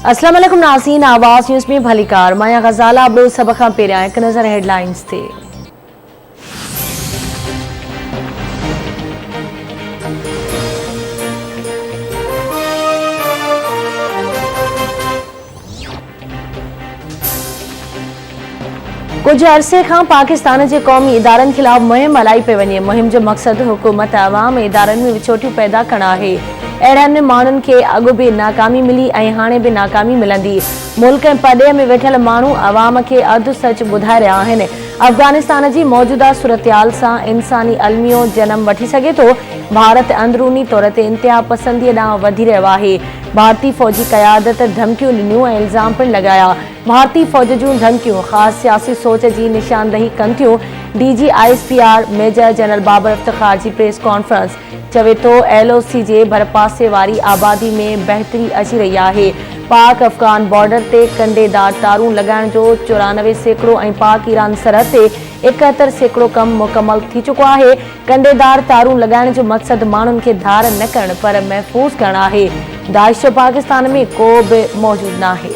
अस्सलाम वालेकुम नाज़रीन, आवाज़ न्यूज़ में भलीकार माया गज़ाला अब सब खां पहिरियां हिकु नज़र हेडलाइंस ते। कुछ अरसे खां पाकिस्तान के कौमी इदारनि खिलाफ़ मुहिम हलाई पे वञे। मुहिम जो मक़सद हुकूमत अवाम इदारनि में विछोटियूं पैदा करणु आहे। अहिड़नि माण्हुनि खे अॻु बि नाकामी मिली ऐं हाणे बि नाकामी मिलंदी। मुल्क ऐं परॾे में वेठल माण्हू अवाम खे अधु सच ॿुधाए रहिया आहिनि। अफ़गानिस्तान जी मौजूदा सूरतहाल सां इंसानी अलमियो जनम वठी सघे थो। भारत अंदरूनी तौर ते इंतिहा पसंदीअ ॾांहुं वधी रहियो आहे। भारतीय फ़ौजी क़यादत धमकियूं ॾिनियूं ऐं इल्ज़ाम पिणु लॻाया। भारतीय फ़ौज जूं धमकियूं ख़ासि सियासी सोच जी निशानदही कनि थियूं। DGISPR मेजर जनरल बाबर इफ्तिख़ार जी प्रेस कॉन्फ्रेंस चवे थो LOC जे भरपासे वारी आबादी में बहितरी अची रही आहे। पाक अफ़गान बॉर्डर ते कंडेदार तारूं लॻाइण जो 94% ऐं पाक ईरान सरहद ते 71% कमु मुकमल थी चुको आहे। कंडेदार तारूं लॻाइण जो मक़सदु माण्हुनि खे धार न करणु पर महफ़ूज़ करणु आहे। दाइश जो पाकिस्तान में को बि मौजूदु नाहे।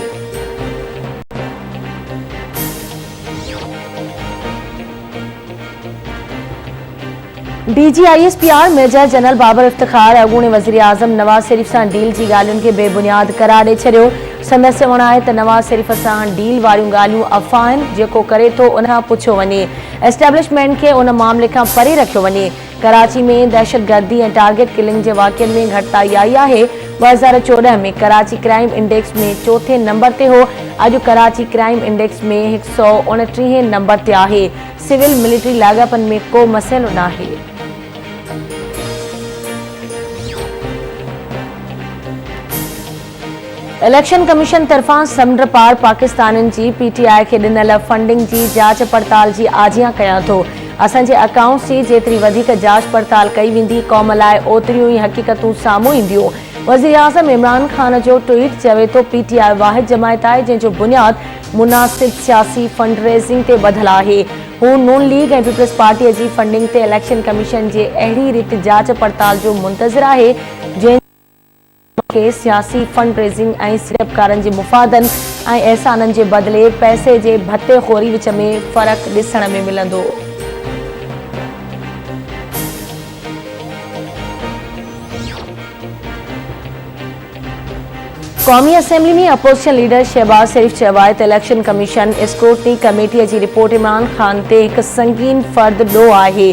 DGISPR मेजर जनरल बाबर इफ्तिख़ार अॻूणे वज़ीर आज़म नवाज़ शरीफ़ सां डील जी ॻाल्हियुनि खे बेबुनियाद करार ॾेई छॾियो। संदसि चवणु आहे त नवाज़ शरीफ़ सां डील वारियूं ॻाल्हियूं अफ़वाह आहिनि। जेको करे थो उन खां पुछियो वञे। एस्टेब्लिशमेंट खे उन मामले खां परे रखियो वञे। कराची में दहशतगर्दी ऐं टारगेट किलिंग जे वाक़िअनि में घटिताई आई आहे। 2014 में कराची क्राइम इंडेक्स में 4थे नंबर ते हो। अॼु कराची क्राइम इंडेक्स में 129 नंबर ते आहे। सिविल मिलिट्री लाॻापनि में को मसइलो नाहे। इलेक्शन कमीशन तरफ़ां समुंड पार पाकिस्तानियुनि जी PTI खे ॾिनल फंडिंग जी जांच पड़ताल जी आजियां कयां थो। असांजे अकाउंट्स जी जेतिरी वधीक जांच पड़ताल कई वेंदी क़ौम लाइ ओतिरियूं ई हक़ीक़तूं साम्हूं ईंदियूं। वज़ीर आज़म इमरान खान जो ट्वीट चवे थो PTI वाहिद जमायत आहे जंहिंजो बुनियादु मुनासिब सियासी फंड रेज़िंग ते ॿधलु आहे। हू नून लीग ऐं पीपल्स पार्टीअ जी फंडिंग ते इलेक्शन कमीशन जे अहिड़ी रीति जांच पड़ताल जो मुंतज़िर आहे जंहिं खे सियासी फंड रेज़िंग ऐं सीड़पकारनि जे मुफ़ादनि ऐं अहसाननि जे बदिले पैसे जे भते खोरी विच में फ़र्क़ु ॾिसण में मिलंदो। क़ौमी असेंबली में अपोज़िशन लीडर शहबाज़ शरीफ़ चयो आहे त इलेक्शन कमीशन स्क्रूटनी कमेटीअ जी रिपोर्ट इमरान खान ते हिकु संगीन फ़र्द ॾोह आहे।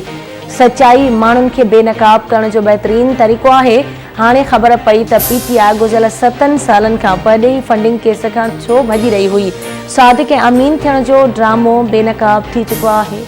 सचाई माण्हुनि खे बेनकाब करण जो बहितरीन तरीक़ो आहे। हाणे ख़बर पई त PTI गुज़िरियल 7 सालनि खां परॾेही फंडिंग केस खां छो भॼी रही हुई। सादिक ऐं अमीन थियण जो ड्रामो बेनकाब थी चुको आहे।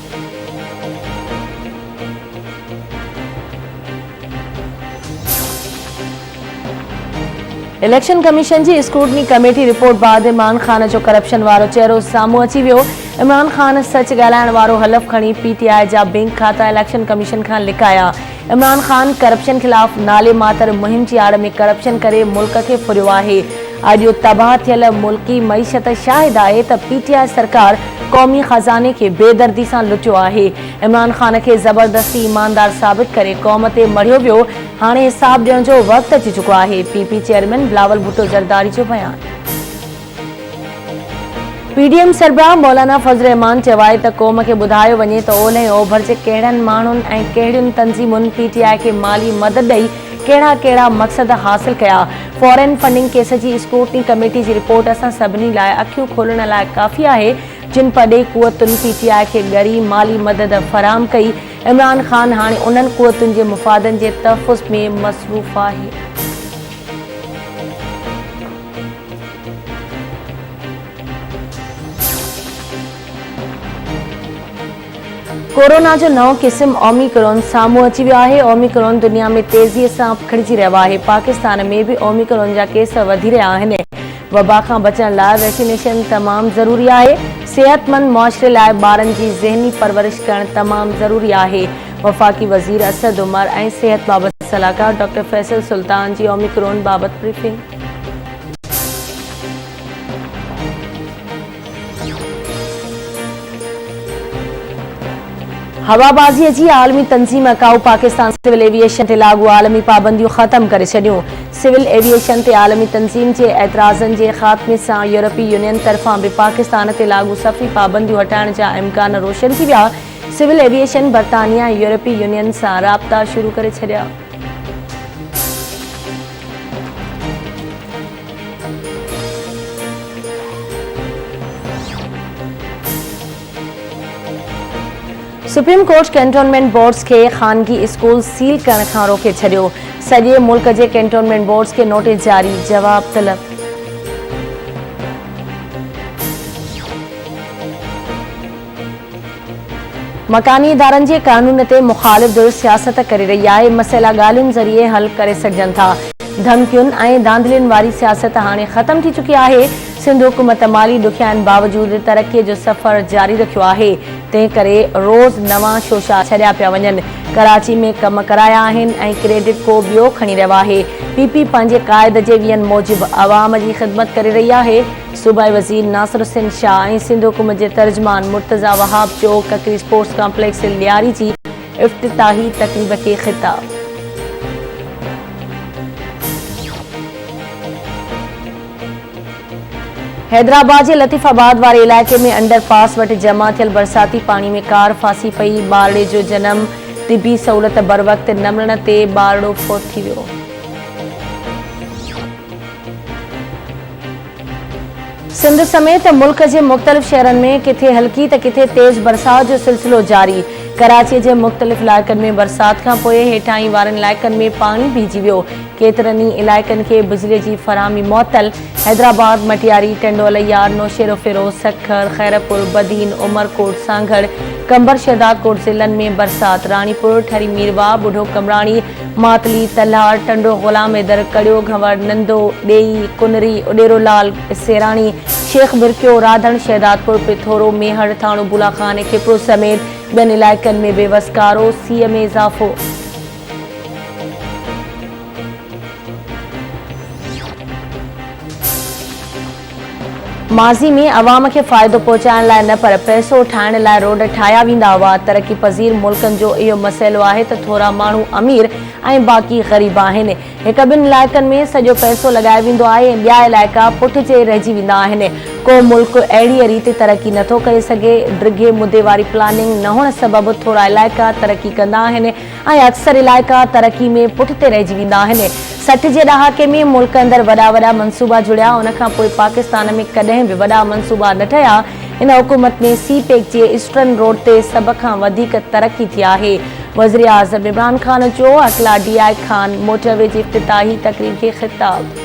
इलेक्शन कमीशन जी स्क्रूटनी कमेटी रिपोर्ट बाद इमरान खान जो करप्शन वारो चेहरो साम्हूं अची वियो। इमरान खान सच ॻाल्हाइण वारो हलफ़ खणी PTI जा बैंक खाता इलेक्शन कमीशन खां लिकाया। इमरान खान करप्शन ख़िलाफ़ नाले मातर मुहिम जी आड़ में करप्शन करे मुल्क खे फुरियो आहे। अॼु तबाह थियल मुल्की मईशत शाहिद आहे त PTI सरकार क़ौमी ख़ज़ाने खे बेदर्दी सां लुटियो आहे। इमरान खान खे ज़बरदस्ती ईमानदार साबित करे क़ौम ते मढ़ियो वियो। हाणे हिसाब ॾियण जो वक़्तु अची चुको आहे। PP चेयरमैन बिलावल भुट्टो ज़रदारी जो बयानु। PDM सरबराह मौलाना फज़ल रहमान चयो आहे त क़ौम खे ॿुधायो वञे त ओलह ऐं ओभर जे कहिड़नि माण्हुनि ऐं कहिड़ियुनि तंज़ीमुनि PTI खे माली मदद ॾेई कहिड़ा मक़सद हासिल कया। फॉरेन फंडिंग केस जी स्क्रूटनी कमेटी जी रिपोर्ट असां सभिनी लाइ अखियूं खोलण लाइ काफ़ी आहे। जिन परॾेही क़ुवतुनि PTI खे ॻरी माली मदद फ़राहम कई। इमरान खान हाणे उन्हनि क़ुवतुनि जे मुफ़ादनि जे तहफ़ुज़ में मसरूफ़ आहे। कोरोना जो नओं क़िस्म ओमिक्रॉन साम्हूं अची वियो आहे। ओमिक्रॉन दुनिया में तेज़ीअ सां पखिड़िजी रहियो आहे। पाकिस्तान में बि ओमिक्रॉन जा केस वधी रहिया आहिनि। वबा खां बचण लाइ वैक्सीनेशन तमामु ज़रूरी आहे। सेहतमंद मुआशरे लाइ ॿारनि जी ज़हनी परवरिश करणु तमामु ज़रूरी आहे। वफ़ाक़ी वज़ीर असद उमर ऐं सिहत बाबति सलाहकार डॉक्टर फैसल सुल्तान जी ओमिक्रॉन बाबति ब्रीफिंग। हवाबाज़ीअ जी आलमी तंज़ीम अकाऊ पाकिस्तान सिविल एविएशन ते लागू आलमी पाबंदियूं ख़त्म करे छॾियूं। सिविल एविएशन ते आलमी तंज़ीम जे एतराज़नि जे ख़ात्मे सां यूरोपी यूनियन तरफ़ां बि पाकिस्तान ते लागू सफ़ी पाबंदियूं हटाइण जा इम्कान रोशन थी विया। सिविल एविएशन बरतानिया यूरोपी यूनियन सां राब्ता शुरू करे छॾिया। सुप्रीम कोर्ट कैंटोनमेंट बोर्ड्स के खानगी स्कूल सील करण खां रोके छॾियो। सॼे मुल्क जे कैंटोनमेंट बोर्ड्स के नोटिस जारी, जवाब तलब। मकानी इदारनि जे कानून ते मुखालिफ़ धुर सियासत करे रही आहे। मसइला ॻाल्हियुनि ज़रिए हल करे सघजनि था। धमकियुनि ऐं धांधलियुनि वारी सियासत हाणे ख़त्म थी चुकी आहे। सिंध हुकूमत माली ॾुखियाईनि बावजूदि तरक़ीअ जो सफ़र जारी रखियो आहे। तंहिं करे रोज़ नवां शोशा छॾिया पिया वञनि। कराची में कम कराया आहिनि ऐं क्रेडिट को ॿियो खणी रहियो आहे। पीपी पंहिंजे क़ाइद जे ॿियनि मूजिबि अवाम जी ख़िदमत करे रही आहे। सूबाई वज़ीर नासिर हुसैन शाह ऐं सिंध हुकूमत जे तर्जुमान मुर्तज़ा वहाब जो ककरी स्पोर्ट्स कॉम्प्लेक्स लियारी जी इफ़्तिताही तक़रीब खे ख़िताब। हैदराबाद जे लतीफ़ाबाद वारे इलाइक़े में अंडरपास वटि जमा थियल बरसाती पाणी में कार फासी पई। ॿारड़े जो जनम, तिबी सहूलियत बर वक़्ति न मिलण ते ॿारड़ो फौत थी वियो। सिंध समेत मुल्क जे मुख़्तलिफ़ शहरनि में किथे हल्की त किथे तेज़ बरसात जो सिलसिलो जारी। कराची जे मुख़्तलिफ़ इलाइक़नि में बरसात खां पोइ हेठाहीं वारनि इलाइक़नि में पाणी भीजी वियो। केतिरनि ई इलाइक़नि खे बिजलीअ जी फराहमी मुअत्तल। हैदराबाद, मटियारी, टंडोलैयार, नौशेरो फिरोज, सखर, खैरपुर, बदीन, उमरकोट, सांगड़, कंबर शहदादकोट ज़िलनि में बरसात। रानीपुर, ठरी मीरवा, बुढ़ो कमराणी, मातली, तल्हार, टंडो, गुलाम हैदर, कड़ियो, घंवर, नंदो, ॾेई, कुनरी, उडेरोलाल, सेराणी, शेख बिरकियो, राधण, शहदादपुर, पिथोरो, मेहर, थाणो बुलाखान, खिपरो समेत ॿियनि इलाइक़नि में बेवसकारो सीअ में इज़ाफ़ो। माज़ी में अवाम खे फ़ाइदो पहुचाइण लाइ न पर पैसो ठाहिण लाइ रोड ठाहिया वेंदा हुआ। तरक़ी पज़ीर मुल्कनि जो इहो मसइलो आहे त थोरा माण्हू अमीर ऐं बाक़ी ग़रीब आहिनि। हिक ॿिनि इलाइक़नि में सॼो पैसो लॻाए वेंदो आहे ऐं ॿिया इलाइक़ा पुठिते रहिजी वेंदा आहिनि। को मुल्क अहिड़ीअ रीति तरक़ी नथो करे सघे। डिघे मुदे वारी प्लानिंग न हुअण सबबि थोरा इलाइक़ा तरक़ी कंदा आहिनि ऐं अक्सर इलाइक़ा तरक़ी में पुठिते रहिजी वेंदा आहिनि। 60 जे ॾहाके में मुल्क अंदरि वॾा वॾा मनसूबा जुड़िया। उन खां पोइ पाकिस्तान में कॾहिं बि वॾा मनसूबा न ठहिया। इन हुकूमत में सी पैक जे ईस्टर्न रोड ते सभ खां वधीक तरक़ी थी आहे। वज़ीर आज़म इमरान ख़ान जो अकला DI खान मोटरवे जी इफ़्तिताही तक़रीब खे ख़िताब।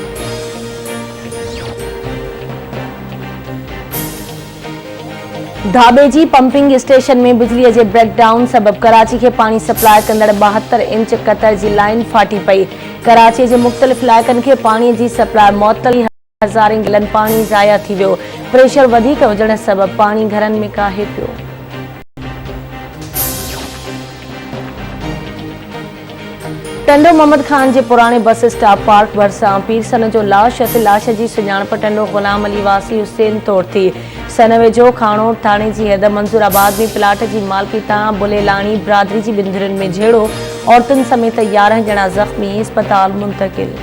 धाबे जी पंपिंग स्टेशन में बिजलीअ जे ब्रेकडाउन सबबि कराची खे पाणी सप्लाई कंदड़ 72 इंच कतर जी लाइन फाटी पई। कराची जे मुख़्तलिफ़ इलाइक़नि खे पाणीअ जी सप्लाई मुअत्तल। हज़ारे गैलन पाणी ज़ाया थी वियो। प्रेशर वधीक हुजण सबबि पाणी घरनि में काहे पियो। टंडो मोहम्मद खान जे पुराणे बस स्टॉप पार्क भरिसां पीरसन जो लाश ते लाश जी सुञाणप टंडो गुलाम अली वासी हुसैन तौर थी। सनवे जो खाणो थाणे जी हद मंसूराबाद में प्लाट जी मालिकी तां बुलेलाणी बिरादरी जी बिंदुरनि में झेड़ो। औरतुनि समेत 11 ॼणा ज़ख़्मी, अस्पताल मुंतक़िल।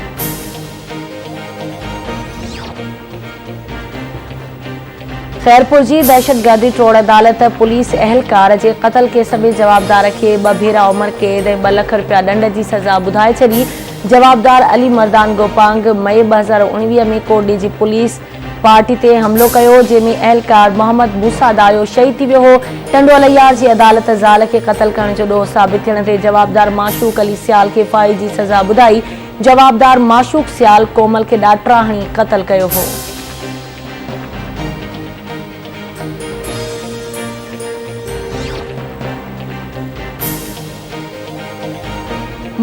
खैरपुर जी दहशतगर्दी टोड़ अदालत पुलिस अहलकार जे क़त्ल केस में जवाबदार खे 2 भेरा उमिरि क़ैद ऐं 2 लख रुपया ॾंड जी सज़ा ॿुधाए छॾी। जवाबदार अली मर्दान गोपांग मई 2019 में कोडी जी पुलिस पार्टी ते हमिलो कयो, जंहिंमें अहलकार मोहम्मद मूसा दायो शहीद थी वियो हो। टंडोलैयार जी अदालत ज़ाल खे क़त्ल करण जो ॾोह साबित थियण ते जवाबदार माशूक अली सियाल खे फाई जी सज़ा ॿुधाई। जवाबदार माशूक सियाल कोमल खे ॾाटरा हणी क़त्ल कयो हो।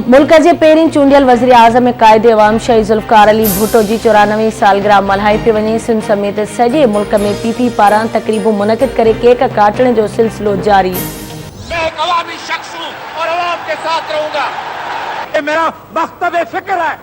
मुल्क जे पहिरीं चूंडियल वज़ीर आज़म क़ाइद अवाम शहीद ज़ुल्फ़िकार अली भुट्टो जी 94वीं सालगिरह मल्हाई पई वञे। सिंध समेत सॼे मुल्क में पीपी पारां तक़रीबूं मुनक़िद करे केक काटण जो सिलसिलो जारी। मैं एक अवामी शख्स हूं और अवाम के साथ रहूंगा। ये मेरा मकसद फिक्र है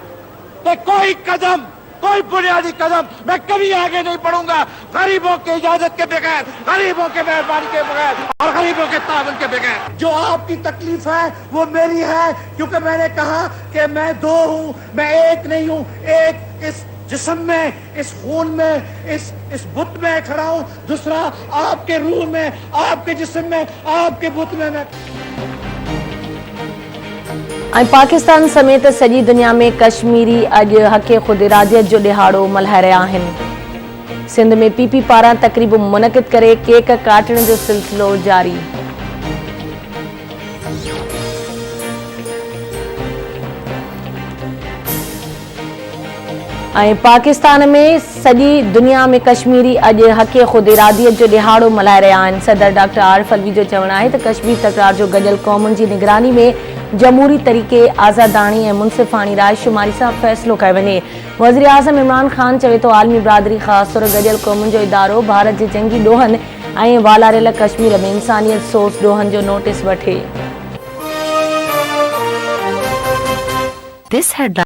कि कोई कदम कोई बुनियादी कदम मैं कभी आगे नहीं बढ़ूंगा गरीबों की इजाजत के बगैर, गरीबों के मेहरबानी के बगैर और गरीबों के ताबन के बगैर। जो आपकी तकलीफ है वो मेरी है, क्योंकि मैंने कहा कि मैं दो हूँ, मैं एक नहीं हूँ। एक इस जिस्म में, इस खून में, इस बुत में खड़ा हूँ, दूसरा आपके रूह में, आपके जिस्म में, आपके बुत में मैं। ऐं पाकिस्तान समेत सॼी दुनिया में कश्मीरी अॼु हक़ ख़ुदिरादियत जो ॾिहाड़ो मल्हाए रहिया आहिनि। सिंध में पीपी पारां तक़रीब मुनक़िद करे केक काटण जो सिलसिलो जारी। ऐं पाकिस्तान में सॼी दुनिया में कश्मीरी अॼु हक़ ख़ुदिरादियत जो ॾिहाड़ो मल्हाए रहिया आहिनि। सदर डॉक्टर आरिफ अलवी जो चवणु आहे त कश्मीर तकरार जो गॾियल क़ौमुनि जी निगरानी में जमहूरी तरीक़े आज़ादाणी ऐं मुनसिफ़ानी रायशुमारी सां फ़ैसिलो कयो वञे। वज़ीर आज़म इमरान ख़ान चवे थो आलमी बिरादरी ख़ासि तौर गॾियल क़ौमुनि जो इदारो भारत जे जंगी ॾोहनि ऐं वालारियल कश्मीर में इंसानियत सोस ॾोहनि जो नोटिस वठे।